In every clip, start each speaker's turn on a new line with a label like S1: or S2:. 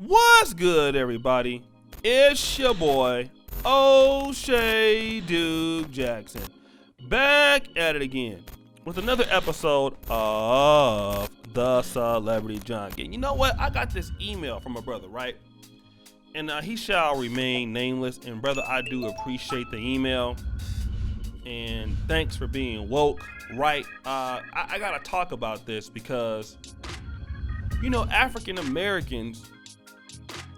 S1: What's good, everybody? It's your boy, O'Shea Duke Jackson, back at it again with another episode of The Celebrity Junkie. You know what? I got this email from a brother, right? And he shall remain nameless. And brother, I do appreciate the email. And thanks for being woke, right? I gotta talk about this because, you know, African Americans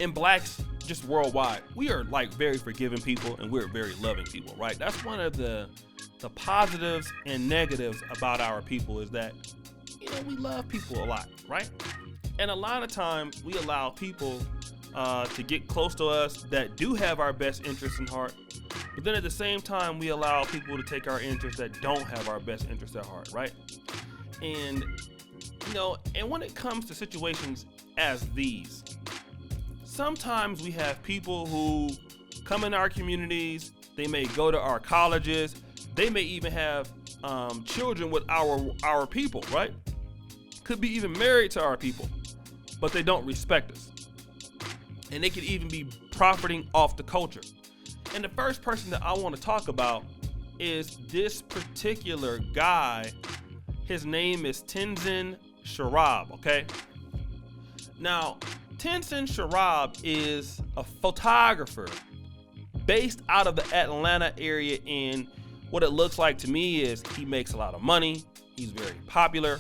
S1: and blacks just worldwide, we are like very forgiving people and we're very loving people, right? That's one of the positives and negatives about our people is that, you know, we love people a lot, right? And a lot of times we allow people to get close to us that do have our best interests in heart, but then at the same time we allow people to take our interests that don't have our best interests at heart, right? And you know, and when it comes to situations as these, sometimes we have people who come in our communities, they may go to our colleges, they may even have children with our people, right? Could be even married to our people, but they don't respect us. And they could even be profiting off the culture. And the first person that I want to talk about is this particular guy. His name is Tenzin Sharab, okay? Now, Tenzin Sharab is a photographer based out of the Atlanta area, and what it looks like to me is he makes a lot of money. He's very popular.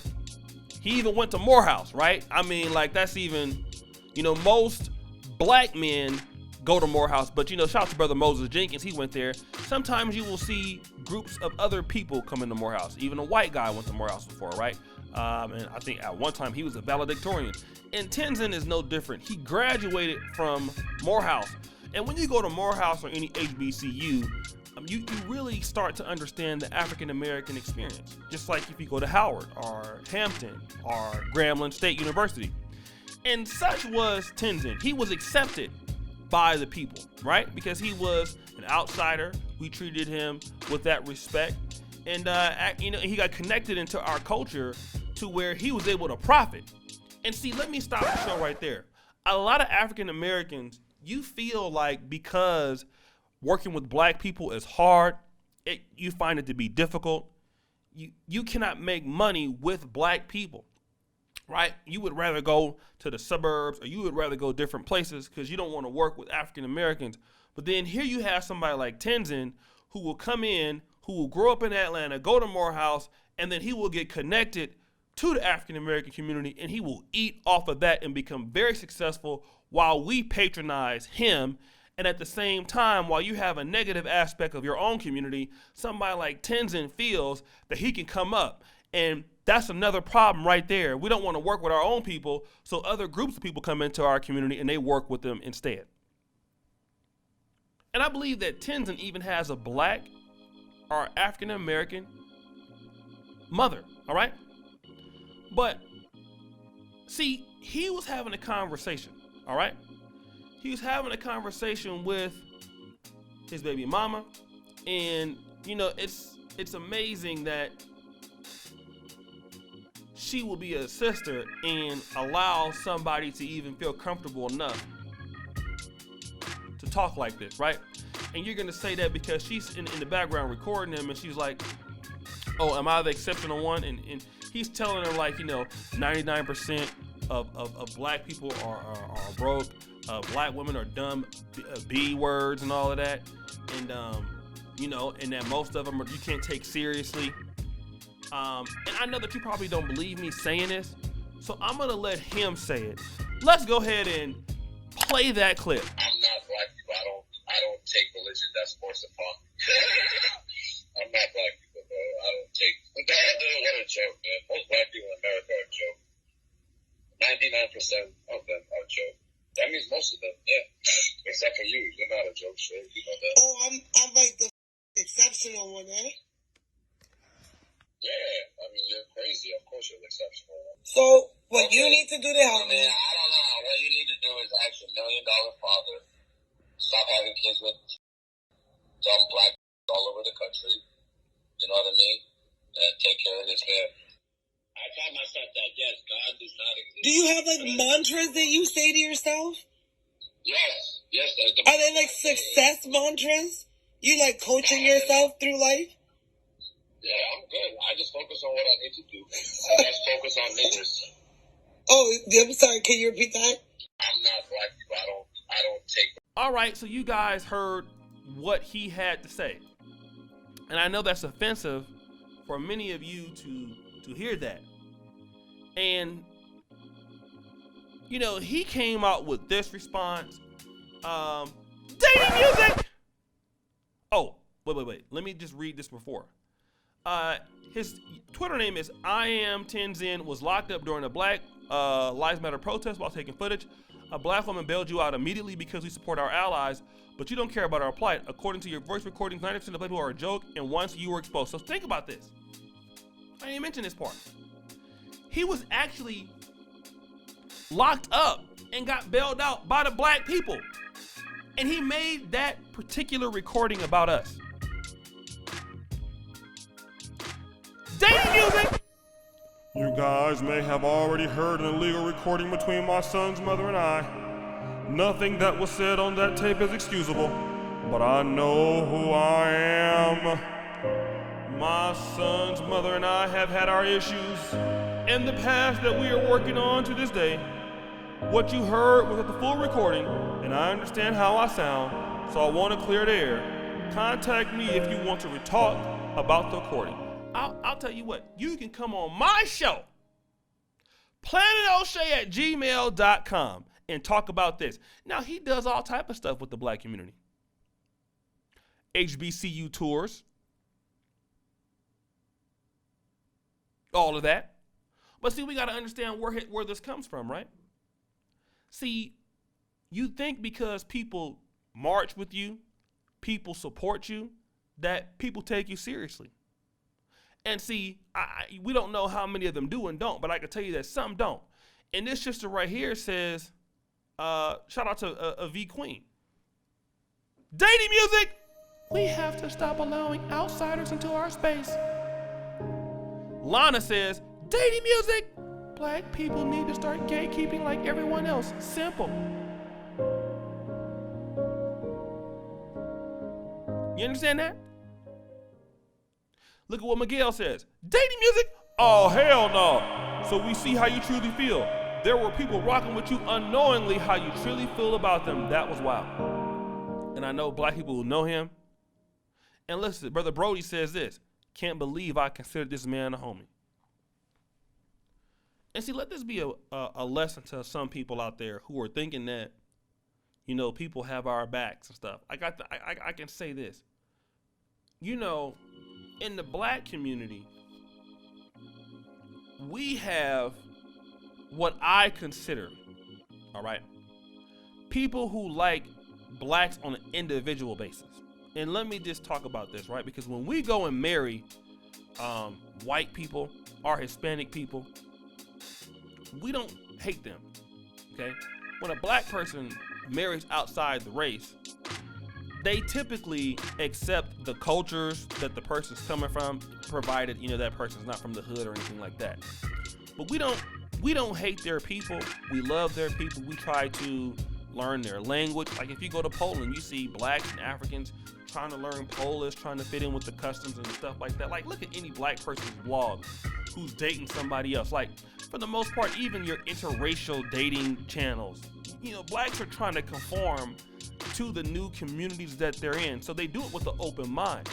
S1: He even went to Morehouse, right? I mean, like, that's even, you know, most black men go to Morehouse, but, you know, shout out to brother Moses Jenkins, he went there. Sometimes you will see groups of other people come into Morehouse. Even a white guy went to Morehouse before, right? And I think at one time he was a valedictorian. And Tenzin is no different. He graduated from Morehouse. And when you go to Morehouse or any HBCU, you really start to understand the African American experience. Just like if you go to Howard or Hampton or Grambling State University. And such was Tenzin. He was accepted by the people, right? Because he was an outsider. We treated him with that respect. And, you know, he got connected into our culture to where he was able to profit. And see, let me stop the show right there. A lot of African Americans, you feel like because working with black people is hard, you find it to be difficult. You cannot make money with black people, right? You would rather go to the suburbs or you would rather go different places because you don't want to work with African Americans. But then here you have somebody like Tenzin who will come in, who will grow up in Atlanta, go to Morehouse, and then he will get connected to the African American community and he will eat off of that and become very successful while we patronize him. And at the same time, while you have a negative aspect of your own community, somebody like Tenzin feels that he can come up. And that's another problem right there. We don't want to work with our own people, so other groups of people come into our community and they work with them instead. And I believe that Tenzin even has a black or African American mother, all right? But see, he was having a conversation, all right? He was having a conversation with his baby mama, and you know, it's amazing that she will be a sister and allow somebody to even feel comfortable enough to talk like this, right? And you're gonna say that because she's in the background recording him, and she's like, oh, am I the exceptional one? And he's telling her, like, you know, 99% of black people are broke. Black women are dumb B words and all of that. And, you know, and that most of them you can't take seriously. And I know that you probably don't believe me saying this, so I'm going to let him say it. Let's go ahead and play that clip.
S2: I'm not black people. I don't take religion that's forced upon me. I'm not black people, bro. I don't take. What a joke, man. Most black people in America are a joke. 99% of them are a joke. That means most of them, yeah. Except for you. You're not a joke, straight. You know that.
S3: Oh, I'm like the exceptional one, eh?
S2: Yeah, I mean, you're crazy. Of course you're the exceptional one.
S3: So, what you need to do to help me?
S2: I don't know. What you need to do is ask your $1 million father. Stop having kids with dumb black all over the country. You know what I mean? And take care of his family. I tell myself that, yes, God does not exist.
S3: Do you have like mantras that you say to yourself?
S2: Yes.
S3: Are they like success mantras? You like coaching yourself through life?
S2: Yeah, I'm good. I just focus on what I need to do. I just focus on niggas.
S3: Oh, I'm sorry. Can you repeat that?
S2: I'm not black people. I don't take.
S1: All right, so you guys heard what he had to say. And I know that's offensive for many of you to hear that. And, you know, he came out with this response. Dating music! Oh, wait. Let me just read this before. His Twitter name is Iam10zen, was locked up during a Black Lives Matter protest while taking footage. A black woman bailed you out immediately because we support our allies, but you don't care about our plight. According to your voice recordings, 90% of people are a joke, and once you were exposed. So think about this. I didn't mention this part. He was actually locked up and got bailed out by the black people. And he made that particular recording about us. Dating music! You guys may have already heard an illegal recording between my son's mother and I. Nothing that was said on that tape is excusable, but I know who I am. My son's mother and I have had our issues in the past that we are working on to this day. What you heard was at the full recording, and I understand how I sound, so I want to clear the air. Contact me if you want to talk about the recording. I'll tell you what, you can come on my show, planetoshay@gmail.com, and talk about this. Now, he does all type of stuff with the black community. HBCU tours, all of that. But see, we got to understand where this comes from, right? See, you think because people march with you, people support you, that people take you seriously. And see, we don't know how many of them do and don't, but I can tell you that some don't. And this sister right here says, shout out to V Queen. Dating music! We have to stop allowing outsiders into our space. Lana says, dating music! Black people need to start gatekeeping like everyone else. Simple. You understand that? Look at what Miguel says. Dating music? Oh, hell no. So we see how you truly feel. There were people rocking with you unknowingly how you truly feel about them. That was wild. And I know black people who know him. And listen, Brother Brody says this. Can't believe I considered this man a homie. And see, let this be a lesson to some people out there who are thinking that, you know, people have our backs and stuff. I can say this. You know, in the black community, we have what I consider, all right, people who like blacks on an individual basis. And let me just talk about this, right? Because when we go and marry white people or Hispanic people, we don't hate them, okay? When a black person marries outside the race, they typically accept the cultures that the person's coming from, provided, you know, that person's not from the hood or anything like that. But we don't hate their people. We love their people. We try to learn their language. Like if you go to Poland, you see blacks and Africans trying to learn Polish, trying to fit in with the customs and stuff like that. Like look at any black person's vlog who's dating somebody else. Like for the most part, even your interracial dating channels, you know, blacks are trying to conform to the new communities that they're in. So they do it with an open mind.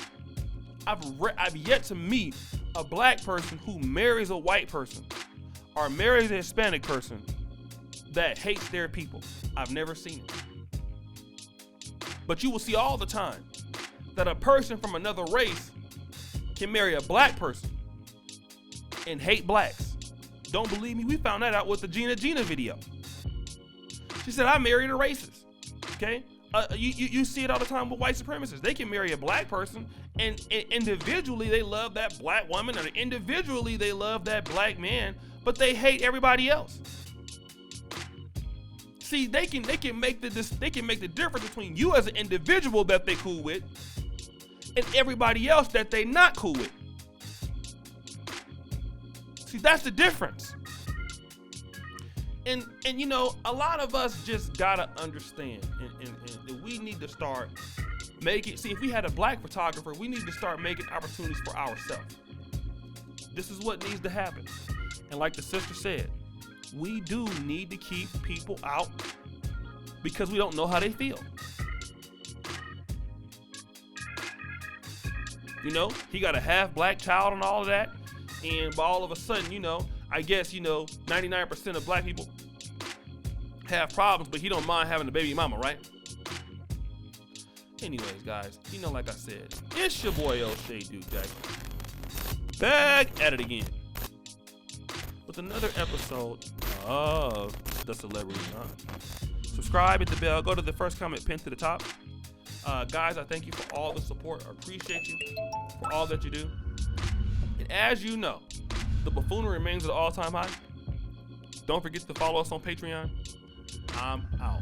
S1: I've yet to meet a black person who marries a white person or marries a Hispanic person that hates their people. I've never seen it. But you will see all the time that a person from another race can marry a black person and hate blacks. Don't believe me? We found that out with the Gina video. She said, I married a racist, okay? You see it all the time with white supremacists. They can marry a black person and individually they love that black woman or individually they love that black man, but they hate everybody else. See, they can make the difference between you as an individual that they cool with and everybody else that they not cool with. See, that's the difference. And you know, a lot of us just gotta understand, and we need to start making. See, if we had a black photographer, we need to start making opportunities for ourselves. This is what needs to happen. And like the sister said, we do need to keep people out because we don't know how they feel. You know, he got a half black child and all of that, and all of a sudden, you know, I guess, you know, 99% of black people have problems, but he don't mind having a baby mama, right? Anyways, guys, you know, like I said, it's your boy O'Shea Duke Jackson, back at it again with another episode of The Celebrity Time. Subscribe, hit the bell, go to the first comment pinned to the top. Guys, I thank you for all the support. I appreciate you for all that you do. And as you know, the buffoonery remains at an all-time high. Don't forget to follow us on Patreon. I'm out.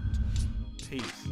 S1: Peace.